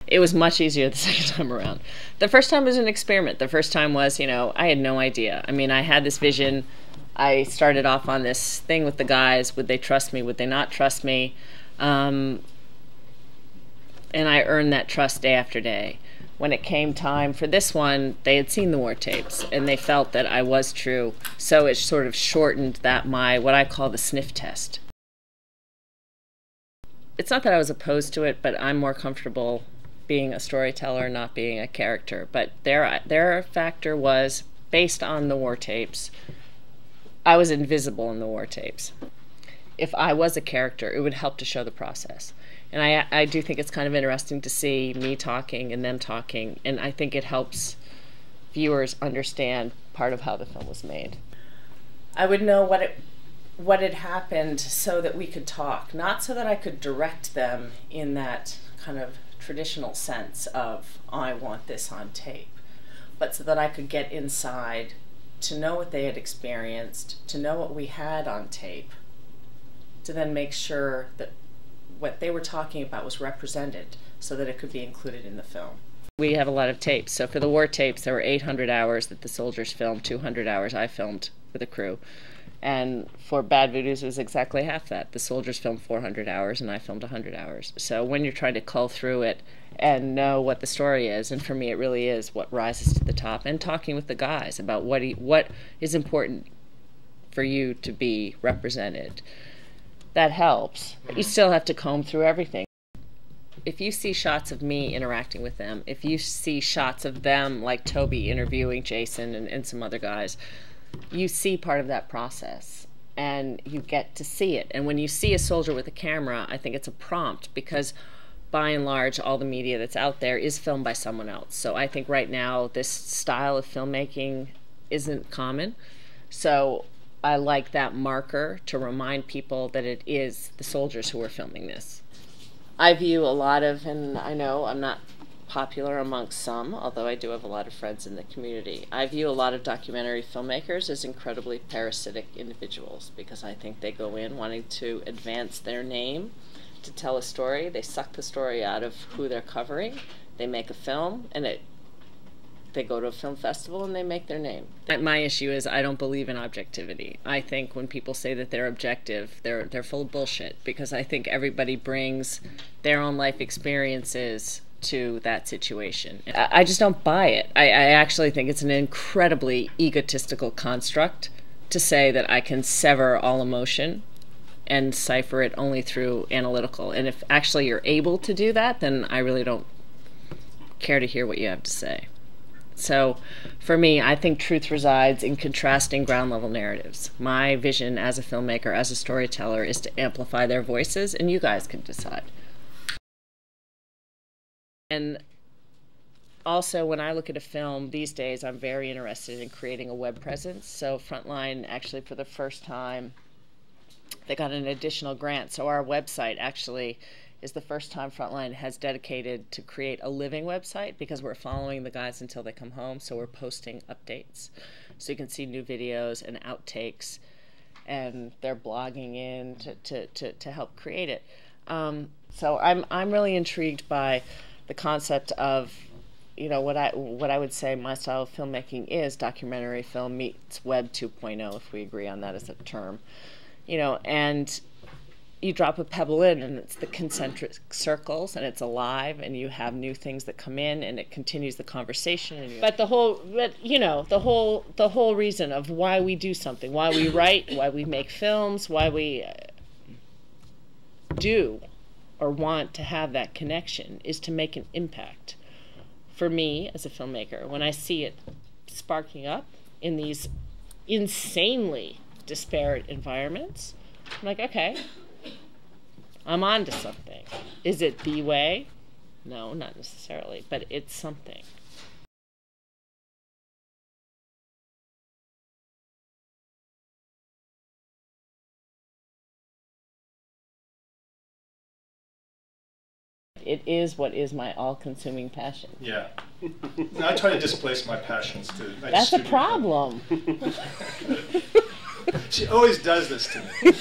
It was much easier the second time around. The first time was an experiment. The first time was, you know, I had no idea. I mean, I had this vision. I started off on this thing with the guys. Would they trust me? Would they not trust me? And I earned that trust day after day. When it came time for this one, they had seen the war tapes, and they felt that I was true. So it sort of shortened that what I call the sniff test. It's not that I was opposed to it, but I'm more comfortable being a storyteller, not being a character. But their factor was, based on the war tapes, I was invisible in the war tapes. If I was a character, it would help to show the process. And I do think it's kind of interesting to see me talking and them talking, and I think it helps viewers understand part of how the film was made. I would know what had happened so that we could talk, not so that I could direct them in that kind of traditional sense of, oh, I want this on tape, but so that I could get inside to know what they had experienced, to know what we had on tape, to then make sure that what they were talking about was represented so that it could be included in the film. We have a lot of tapes. So for the war tapes, there were 800 hours that the soldiers filmed, 200 hours I filmed with the crew. And for Bad Voodoos, it was exactly half that. The soldiers filmed 400 hours and I filmed 100 hours. So when you're trying to cull through it and know what the story is, and for me it really is what rises to the top, and talking with the guys about what is important for you to be represented. That helps. You still have to comb through everything. If you see shots of me interacting with them, if you see shots of them, like Toby interviewing Jason and some other guys, you see part of that process, and you get to see it. And when you see a soldier with a camera, I think it's a prompt, because by and large, all the media that's out there is filmed by someone else. So I think right now, this style of filmmaking isn't common. So I like that marker to remind people that it is the soldiers who are filming this. I view a lot of, and I know I'm not popular amongst some, although I do have a lot of friends in the community, I view a lot of documentary filmmakers as incredibly parasitic individuals, because I think they go in wanting to advance their name, to tell a story. They suck the story out of who they're covering. They make a film, and they go to a film festival and they make their name. My issue is I don't believe in objectivity. I think when people say that they're objective, they're full of bullshit, because I think everybody brings their own life experiences to that situation. I just don't buy it. I actually think it's an incredibly egotistical construct to say that I can sever all emotion and cipher it only through analytical. And if actually you're able to do that, then I really don't care to hear what you have to say. So for me, I think truth resides in contrasting ground level narratives. My vision as a filmmaker, as a storyteller, is to amplify their voices, and you guys can decide. And also, when I look at a film these days, I'm very interested in creating a web presence. So Frontline, actually for the first time, they got an additional grant. So our website actually is the first time Frontline has dedicated to create a living website, because we're following the guys until they come home, so we're posting updates. So you can see new videos and outtakes, and they're blogging in to help create it. So I'm really intrigued by the concept of, you know, what I would say my style of filmmaking is documentary film meets Web 2.0, if we agree on that as a term. You know, and you drop a pebble in, and it's the concentric circles, and it's alive, and you have new things that come in, and it continues the conversation. But the whole reason of why we do something, why we write, why we make films, why we do or want to have that connection, is to make an impact. For me, as a filmmaker, when I see it sparking up in these insanely disparate environments, I'm like, okay, I'm on to something. Is it the way? No, not necessarily, but it's something. It is what is my all-consuming passion. Yeah. I try to displace my passions too. That's a problem. She always does this to me.